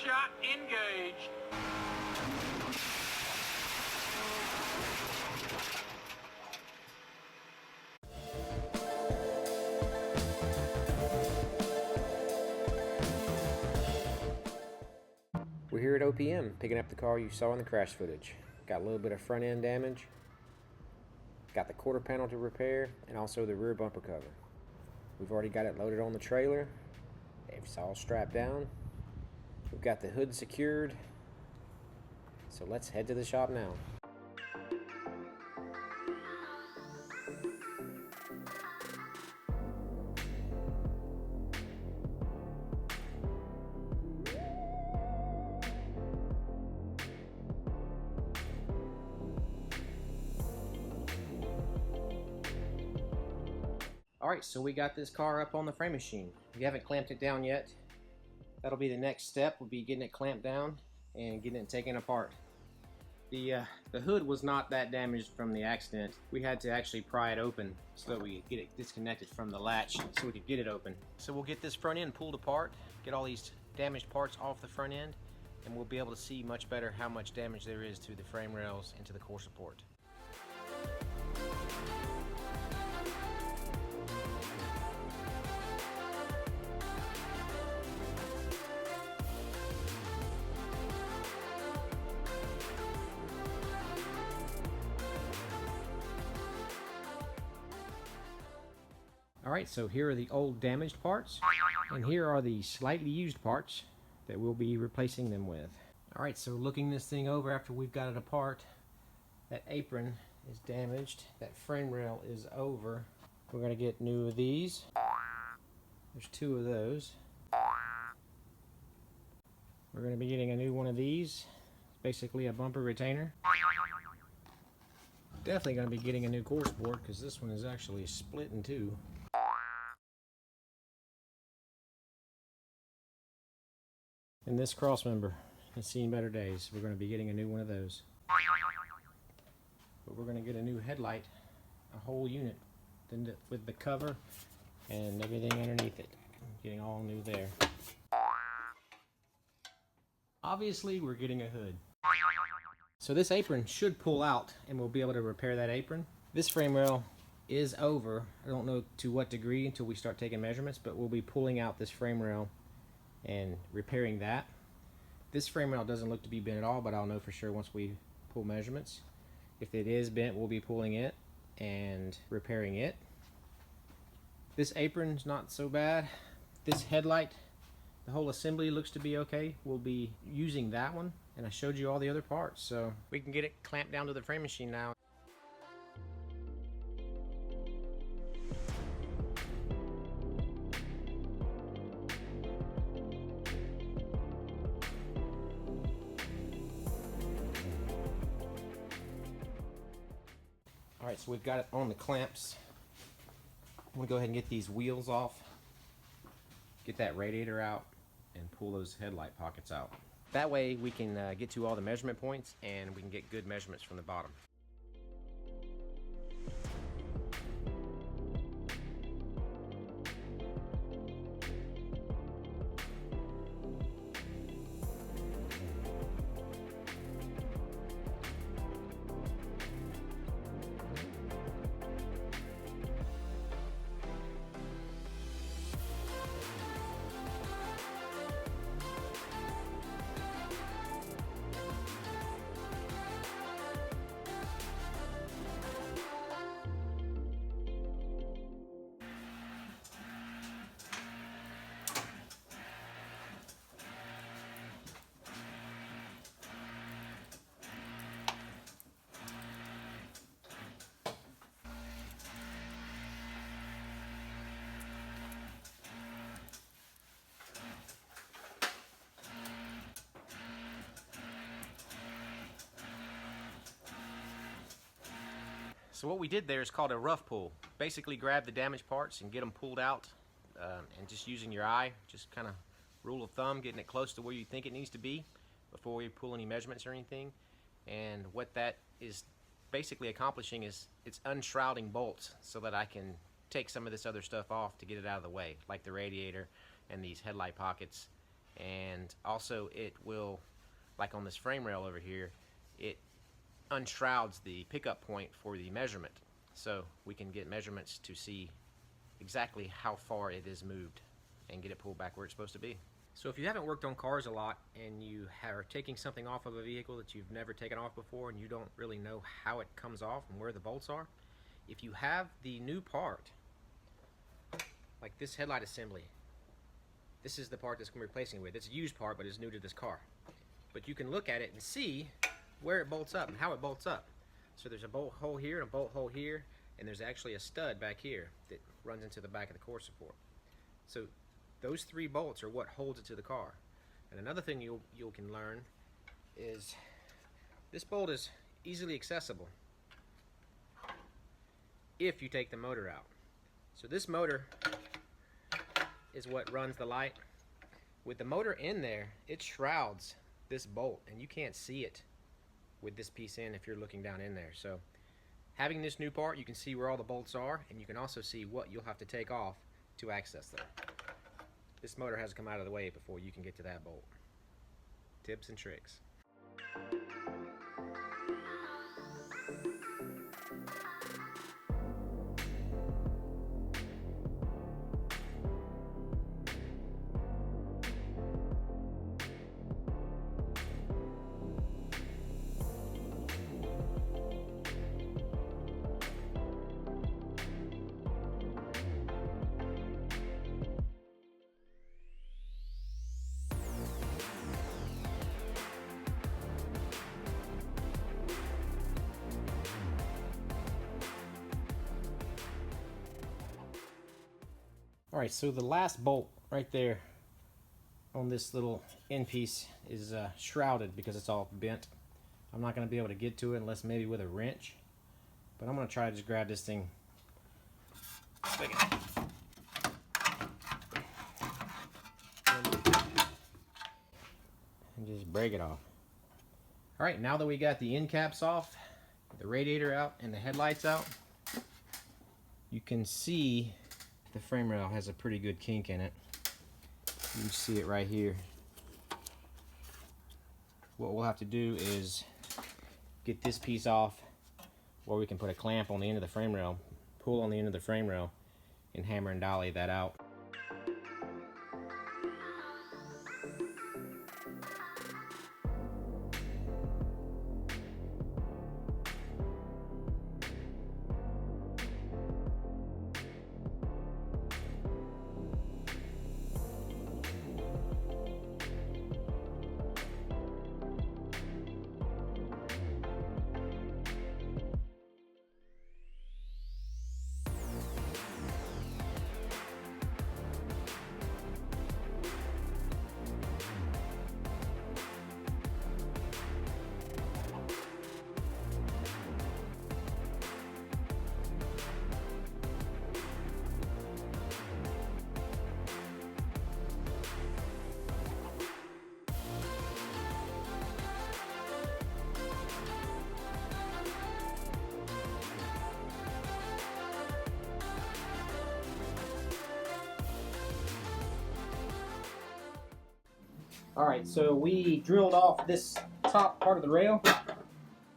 shot engaged. We're here at OPM, picking up the car you saw in the crash footage. Got a little bit of front end damage, got the quarter panel to repair, and also the rear bumper cover. We've already got it loaded on the trailer. It's all strapped down. We've got the hood secured. So let's head to the shop now. Alright, so we got this car up on the frame machine. We haven't clamped it down yet. That'll be the next step. We'll be getting it clamped down and getting it taken apart. The hood was not that damaged from the accident. We had to actually pry it open so that we could get it disconnected from the latch so we could get it open. So we'll get this front end pulled apart, get all these damaged parts off the front end, and we'll be able to see much better how much damage there is to the frame rails and to the core support. Alright, so here are the old damaged parts, and here are the slightly used parts that we'll be replacing them with. Alright, so looking this thing over after we've got it apart, that apron is damaged, that frame rail is over. We're going to get new of these. There's two of those. We're going to be getting a new one of these. It's basically a bumper retainer. Definitely going to be getting a new core support because this one is actually split in two. And this cross member has seen better days. We're going to be getting a new one of those. But we're going to get a new headlight, a whole unit, with the cover and everything underneath it. Getting all new there. Obviously, we're getting a hood. So this apron should pull out and we'll be able to repair that apron. This frame rail is over. I don't know to what degree until we start taking measurements, but we'll be pulling out this frame rail and repairing that. This frame rail doesn't look to be bent at all, but I'll know for sure once we pull measurements. If it is bent, we'll be pulling it and repairing it. This apron's not so bad. This headlight, the whole assembly looks to be okay. We'll be using that one, and I showed you all the other parts, so we can get it clamped down to the frame machine now. Alright, so we've got it on the clamps. I'm going to go ahead and get these wheels off, get that radiator out, and pull those headlight pockets out. That way we can get to all the measurement points and we can get good measurements from the bottom. So what we did there is called a rough pull. Basically grab the damaged parts and get them pulled out, and just using your eye, just kind of rule of thumb, getting it close to where you think it needs to be before we pull any measurements or anything. And what that is basically accomplishing is it's unshrouding bolts so that I can take some of this other stuff off to get it out of the way, like the radiator and these headlight pockets And also it will, like on this frame rail over here, it unshrouds the pickup point for the measurement, so we can get measurements to see exactly how far it is moved and get it pulled back where it's supposed to be. So if you haven't worked on cars a lot and you are taking something off of a vehicle that you've never taken off before and you don't really know how it comes off and where the bolts are, if you have the new part, like this headlight assembly, this is the part that's going to be replacing it with. It's a used part, but it's new to this car. But you can look at it and see where it bolts up and how it bolts up. So there's a bolt hole here and a bolt hole here, and there's actually a stud back here that runs into the back of the core support. So those 3 bolts are what holds it to the car. And another thing you can learn is this bolt is easily accessible if you take the motor out. So this motor is what runs the light. With the motor in there, it shrouds this bolt and you can't see it with this piece in if you're looking down in there. So having this new part, you can see where all the bolts are, and you can also see what you'll have to take off to access them. This motor has to come out of the way before you can get to that bolt. Tips and tricks. Alright, so the last bolt right there on this little end piece is shrouded because it's all bent. I'm not going to be able to get to it unless maybe with a wrench, but I'm going to try to just grab this thing and just break it off. Alright, now that we got the end caps off, the radiator out, and the headlights out, you can see the frame rail has a pretty good kink in it. You can see it right here. What we'll have to do is get this piece off, or we can put a clamp on the end of the frame rail, pull on the end of the frame rail, and hammer and dolly that out. Alright, so we drilled off this top part of the rail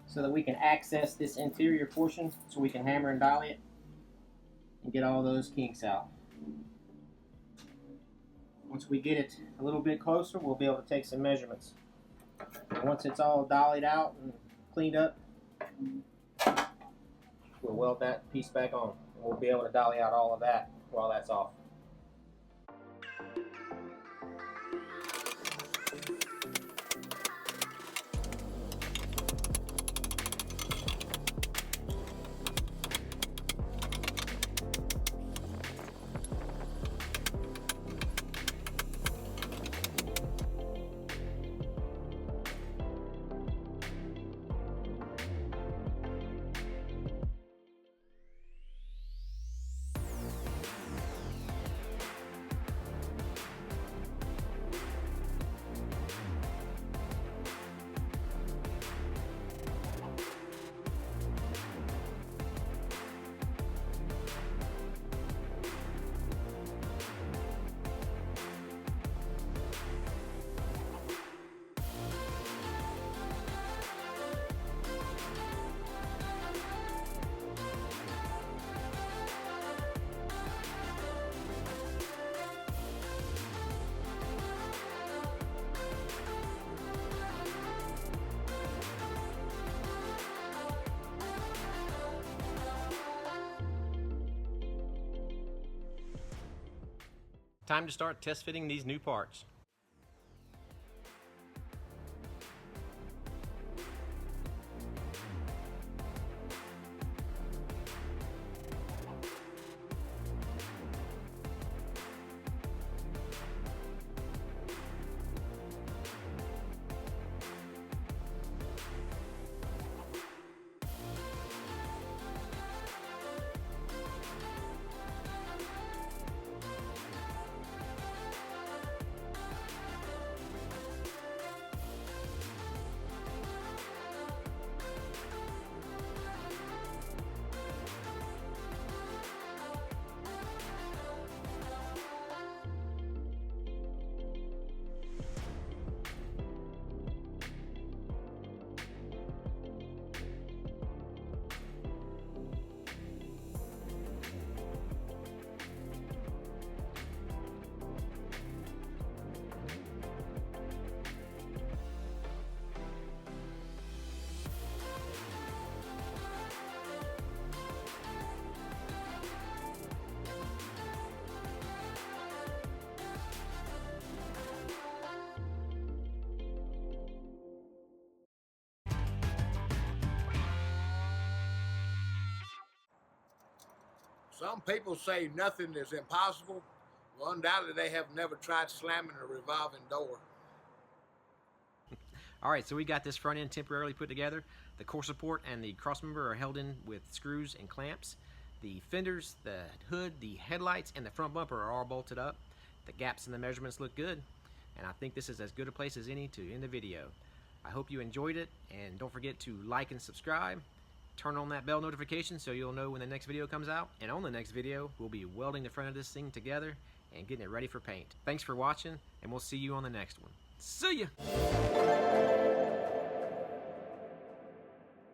so that we can access this interior portion, so we can hammer and dolly it and get all those kinks out. Once we get it a little bit closer, we'll be able to take some measurements. And once it's all dollied out and cleaned up, we'll weld that piece back on. And we'll be able to dolly out all of that while that's off. Time to start test fitting these new parts. Some people say nothing is impossible. Well, undoubtedly, they have never tried slamming a revolving door. Alright, so we got this front end temporarily put together. The core support and the cross member are held in with screws and clamps. The fenders, the hood, the headlights, and the front bumper are all bolted up. The gaps in the measurements look good, and I think this is as good a place as any to end the video. I hope you enjoyed it, and don't forget to like and subscribe. Turn on that bell notification so you'll know when the next video comes out. And on the next video, we'll be welding the front of this thing together and getting it ready for paint. Thanks for watching, and we'll see you on the next one. See ya!